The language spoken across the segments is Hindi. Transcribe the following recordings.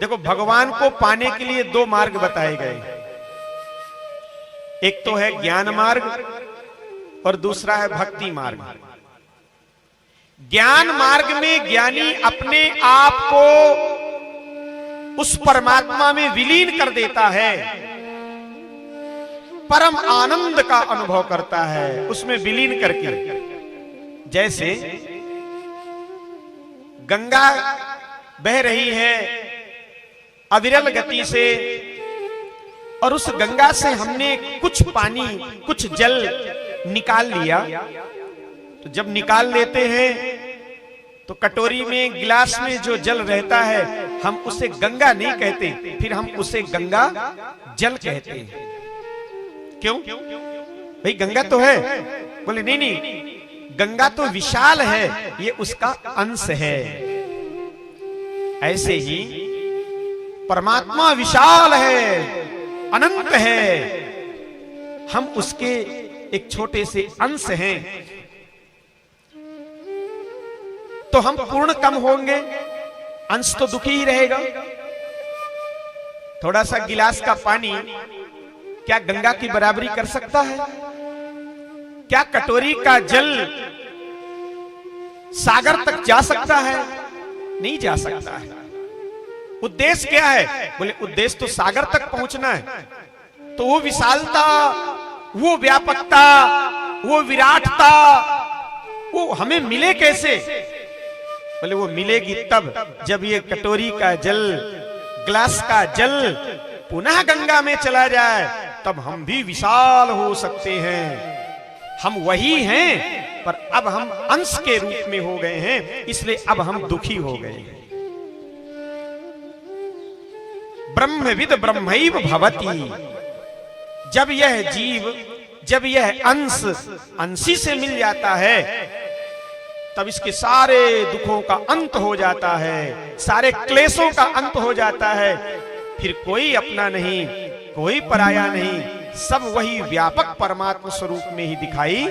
देखो, भगवान को पाने के लिए दो मार्ग बताए गए। एक तो है ज्ञान मार्ग और दूसरा है भक्ति मार्ग। ज्ञान मार्ग में ज्ञानी अपने आप को उस परमात्मा में विलीन कर देता है, परम आनंद का अनुभव करता है उसमें विलीन करके। जैसे गंगा बह रही है अविरल गति से, और उस गंगा से हमने कुछ पानी, कुछ जल निकाल लिया। तो जब निकाल लेते हैं तो कटोरी में, गिलास में जो जल रहता है, हम उसे गंगा नहीं कहते, फिर हम उसे गंगा जल कहते हैं। क्यों? भाई गंगा तो है। बोले नहीं नहीं, गंगा तो विशाल है, ये उसका अंश है। ऐसे ही परमात्मा विशाल है, अनंत है, हम उसके एक छोटे से अंश हैं। तो हम पूर्ण कम होंगे, अंश तो दुखी ही रहेगा। थोड़ा सा गिलास का पानी क्या गंगा की बराबरी कर सकता है? क्या कटोरी का जल सागर तक जा सकता है? नहीं जा सकता है। उद्देश्य क्या है? बोले उद्देश्य तो सागर तक पहुंचना है। तो वो विशालता, वो व्यापकता, वो विराटता, वो हमें मिले कैसे? बोले वो मिलेगी तब जब ये कटोरी का जल, ग्लास का जल पुनः गंगा में चला जाए, तब हम भी विशाल हो सकते हैं। हम वही हैं, पर अब हम अंश के रूप में हो गए हैं, इसलिए अब हम दुखी हो गए हैं। ब्रह्मविद ब्रह्मैव भवति। जब यह जीव, जब यह अंश अंशी से मिल जाता है, तब इसके सारे दुखों का अंत हो जाता है, सारे क्लेशों का अंत हो जाता है। फिर कोई अपना नहीं, कोई पराया नहीं, सब वही व्यापक परमात्मा स्वरूप में ही दिखाई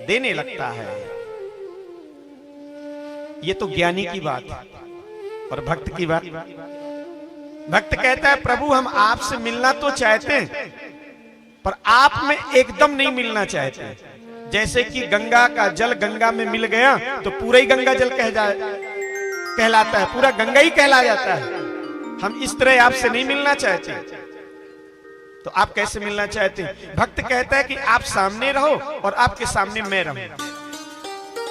देने लगता है। ये तो ज्ञानी की बात है। और भक्त की बात, भक्त कहता है प्रभु हम आपसे मिलना तो चाहते हैं, पर आप में एकदम नहीं मिलना चाहते। जैसे कि गंगा का जल गंगा में मिल गया तो पूरा ही गंगा जल कहलाता है, पूरा गंगा ही कहला जाता है। हम इस तरह आपसे नहीं मिलना चाहते। तो आप कैसे मिलना चाहते हैं? भक्त कहता है कि आप सामने रहो और आपके सामने मैं रहूं।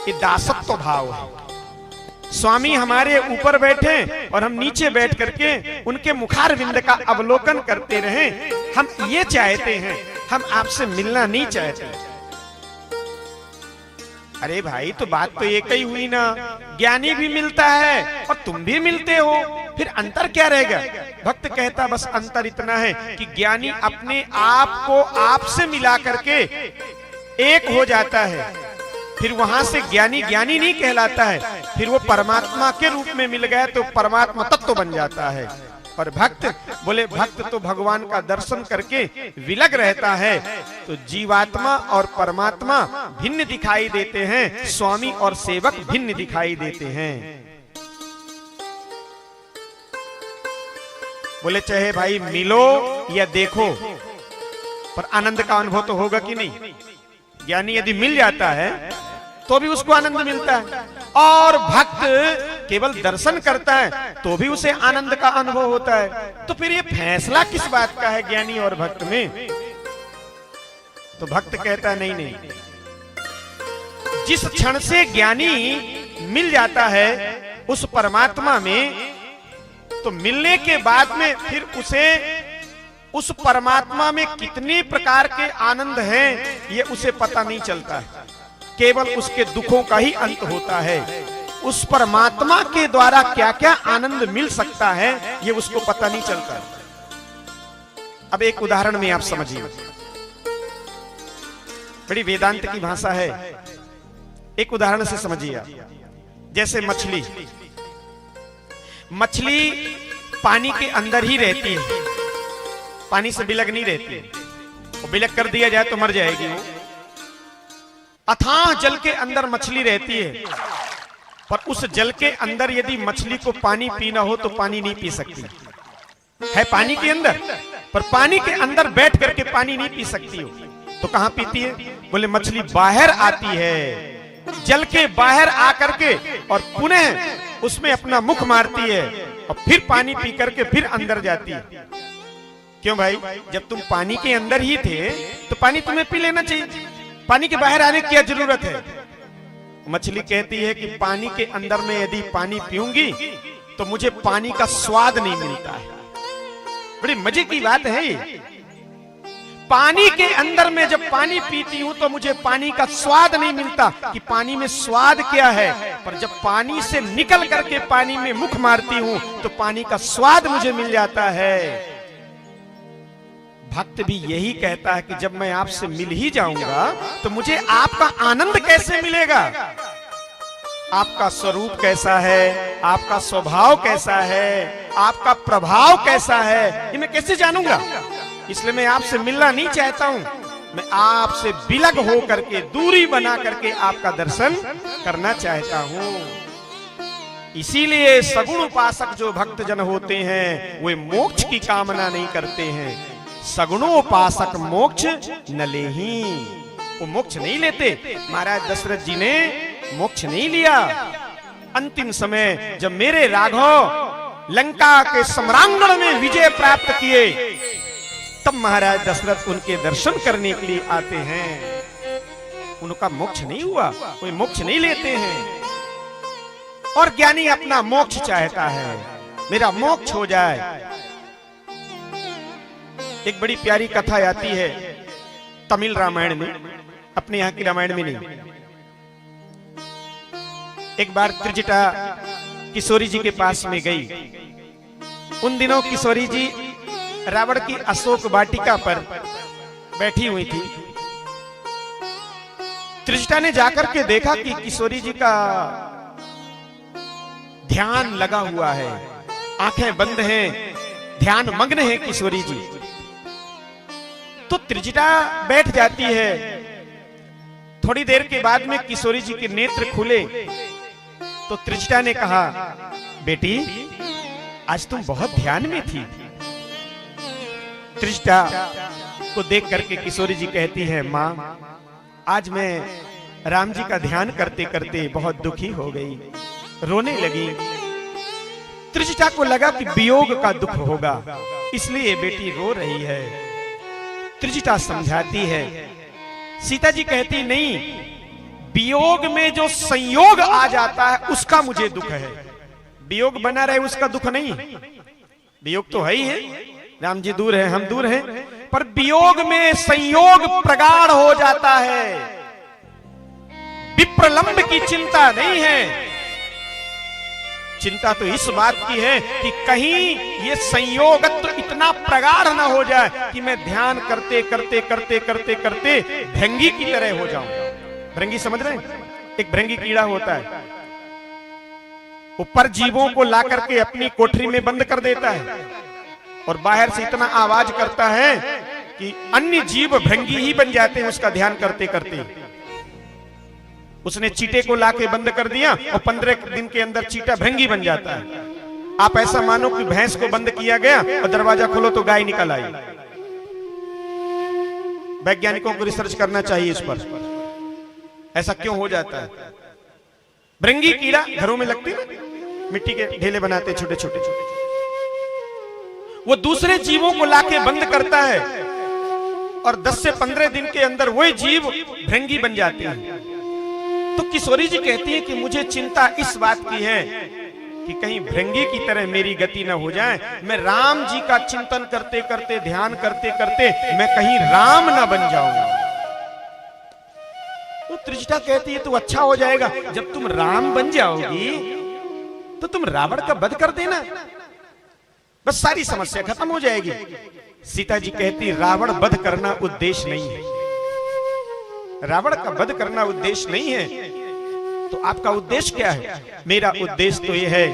ये दासत्व भाव है। स्वामी हमारे ऊपर बैठे और हम नीचे बैठ करके उनके मुखारविंद का अवलोकन करते रहें, हम ये चाहते हैं, हम आपसे मिलना नहीं चाहते। अरे भाई, तो बात तो एक ही हुई ना। ज्ञानी भी मिलता है और तुम भी मिलते हो, फिर अंतर क्या रहेगा? भक्त कहता बस अंतर इतना है कि ज्ञानी अपने आप को आपसे मिला करके एक हो जाता है। फिर वहां से ज्ञानी ज्ञानी नहीं कहलाता है, फिर वो परमात्मा के रूप में मिल गया तो परमात्मा तत्व बन जाता है। और भक्त, बोले भक्त तो भगवान का दर्शन करके विलग रहता है। तो जीवात्मा और परमात्मा भिन्न दिखाई देते हैं, स्वामी और सेवक भिन्न दिखाई देते हैं। बोले चाहे भाई मिलो या देखो, पर आनंद का अनुभव तो होगा कि नहीं? ज्ञानी यदि मिल जाता है तो भी उसको आनंद मिलता है, और भक्त केवल दर्शन करता है तो भी उसे आनंद का अनुभव होता है। तो फिर ये फैसला किस बात का है ज्ञानी और भक्त में? तो भक्त कहता है नहीं नहीं, जिस क्षण से ज्ञानी मिल जाता है उस परमात्मा में, तो मिलने के बाद में फिर उसे उस परमात्मा में कितने प्रकार के आनंद हैं ये उसे पता नहीं चलता है। केवल उसके दुखों का ही अंत होता है। उस परमात्मा के द्वारा क्या क्या आनंद मिल सकता है ये उसको पता नहीं चलता। अब एक उदाहरण में आप समझिए, बड़ी वेदांत की भाषा है, एक उदाहरण से समझिए। जैसे मछली, मछली पानी के अंदर ही रहती है, पानी से बिलग नहीं रहती। वो बिलग कर दिया जाए तो मर जाएगी। वो अथाह जल के अंदर मछली रहती है, पर उस जल के अंदर यदि मछली को पानी पीना हो तो पानी नहीं पी सकती। है पानी के अंदर, पर पानी के अंदर बैठ करके पानी नहीं पी सकती हो, तो कहां पीती है? बोले मछली बाहर आती है, जल के बाहर आकर के और पुनः उसमें अपना मुख मारती है और फिर पानी पी करके फिर अंदर जाती है। क्यों भाई, जब तुम पानी के अंदर ही थे तो पानी तुम्हें पी लेना चाहिए, पानी के बाहर आने की क्या जरूरत है? मछली कहती है कि पानी के अंदर में यदि पानी पीऊंगी तो मुझे पानी का स्वाद नहीं मिलता है। बड़ी मजे की बात है ये। पानी के अंदर में जब पानी पीती हूं तो मुझे पानी का स्वाद नहीं मिलता कि पानी में स्वाद क्या है, पर जब पानी से निकल करके पानी में मुख मारती हूं तो पानी का स्वाद मुझे मिल जाता है। भक्त भी यही कहता है कि जब मैं आपसे मिल ही जाऊंगा तो मुझे आपका आनंद कैसे मिलेगा? आपका स्वरूप कैसा है, आपका स्वभाव कैसा है, आपका प्रभाव कैसा है, ये मैं कैसे जानूंगा? इसलिए मैं आपसे मिलना नहीं चाहता हूं, मैं आपसे विलग हो करके, दूरी बना करके आपका दर्शन करना चाहता हूं। इसीलिए सगुण उपासक जो भक्त जन होते हैं वे मोक्ष की कामना नहीं करते हैं। सगुणोपासक मोक्ष न लेहि, वो मोक्ष नहीं लेते। महाराज दशरथ जी ने मोक्ष नहीं लिया। अंतिम समय जब मेरे राघव लंका के सम्रांगण में विजय प्राप्त किए तब महाराज दशरथ उनके दर्शन करने के लिए आते हैं। उनका मोक्ष नहीं हुआ, कोई मोक्ष नहीं लेते हैं। और ज्ञानी अपना मोक्ष चाहता है, मेरा मोक्ष हो जाए। एक बड़ी प्यारी कथा आती है तमिल रामायण में, अपने यहाँ की रामायण में नहीं। एक बार त्रिजटा किशोरी जी के पास में गई। उन दिनों किशोरी जी रावण की अशोक वाटिका पर बैठी हुई थी। त्रिजटा ने जाकर के देखा कि किशोरी जी का ध्यान लगा हुआ है, आंखें बंद हैं, ध्यान मग्न है किशोरी जी। तो त्रिजटा बैठ जाती है। थोड़ी देर के बाद में किशोरी जी के नेत्र खुले तो त्रिजटा ने कहा, बेटी आज तुम बहुत ध्यान में थी। त्रिजटा को देख करके किशोरी जी कहती है, माँ आज मैं राम जी का ध्यान करते करते बहुत दुखी हो गई, रोने लगी। त्रिजटा को लगा कि वियोग का दुख होगा, इसलिए बेटी रो रही है। त्रिजटा समझाती है। सीता जी कहती नहीं, वियोग में जो संयोग आ जाता है उसका मुझे दुख है, वियोग बना रहे उसका दुख नहीं। वियोग तो है ही है, राम जी दूर है, हम दूर हैं, पर वियोग में संयोग प्रगाढ़ हो जाता है। विप्रलंब की चिंता नहीं है, चिंता तो इस बात की है कि कहीं ये संयोगत्व इतना प्रगाढ़ ना हो जाए कि मैं ध्यान करते करते करते करते करते भृंगी की तरह हो जाऊं। भृंगी समझ रहे हैं? एक भृंगी कीड़ा होता है, ऊपर जीवों को ला करके अपनी कोठरी में बंद कर देता है और बाहर से इतना आवाज करता है कि अन्य जीव भृंगी ही बन जाते हैं उसका ध्यान करते करते। उसने चीटे को लाके बंद कर दिया और 15 दिन के अंदर चीटा भृंगी बन जाता है। आप ऐसा मानो कि भैंस को बंद किया गया और दरवाजा खोलो तो गाय निकल आई। वैज्ञानिकों को रिसर्च करना चाहिए इस पर, ऐसा क्यों हो जाता है। भृंगी कीड़ा घरों में लगती है, मिट्टी के ढेले बनाते छोटे छोटे छोटे, वो दूसरे जीवों को लाके बंद करता है और 10 से 15 दिन के अंदर वही जीव भृंगी बन जाते हैं। तो किशोरी जी कहती है कि मुझे चिंता इस बात की है कि कहीं भृंगी की तरह मेरी गति न हो जाए, मैं राम जी का चिंतन करते करते, ध्यान करते करते मैं कहीं राम न बन जाऊं। तो त्रिजटा कहती है तो अच्छा हो जाएगा, जब तुम राम बन जाओगी तो तुम रावण का वध कर देना, बस सारी समस्या खत्म हो जाएगी। सीता जी कहती रावण वध करना उद्देश्य नहीं है, रावण का वध करना उद्देश्य नहीं है, तो आपका उद्देश्य क्या है? मेरा उद्देश्य तो यह है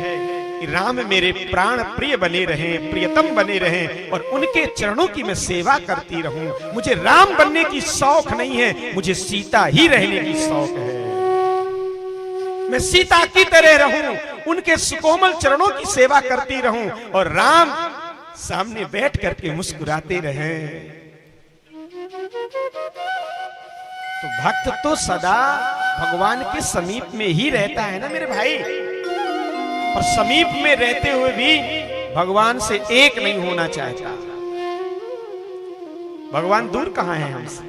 कि राम मेरे प्राण प्रिय बने रहें, प्रियतम बने रहें और उनके चरणों की मैं सेवा करती रहूं। मुझे राम बनने की शौक नहीं है, मुझे सीता ही रहने की शौक है। मैं सीता की तरह रहूं, उनके सुकोमल चरणों की सेवा करती रहूं और राम सामने बैठ करके मुस्कुराते रहे। तो भक्त तो सदा भगवान के समीप में ही रहता है ना मेरे भाई, पर समीप में रहते हुए भी भगवान से एक नहीं होना चाहता। भगवान दूर कहां है हमसे?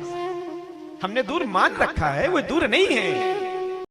हमने दूर मान रखा है, वो दूर नहीं है।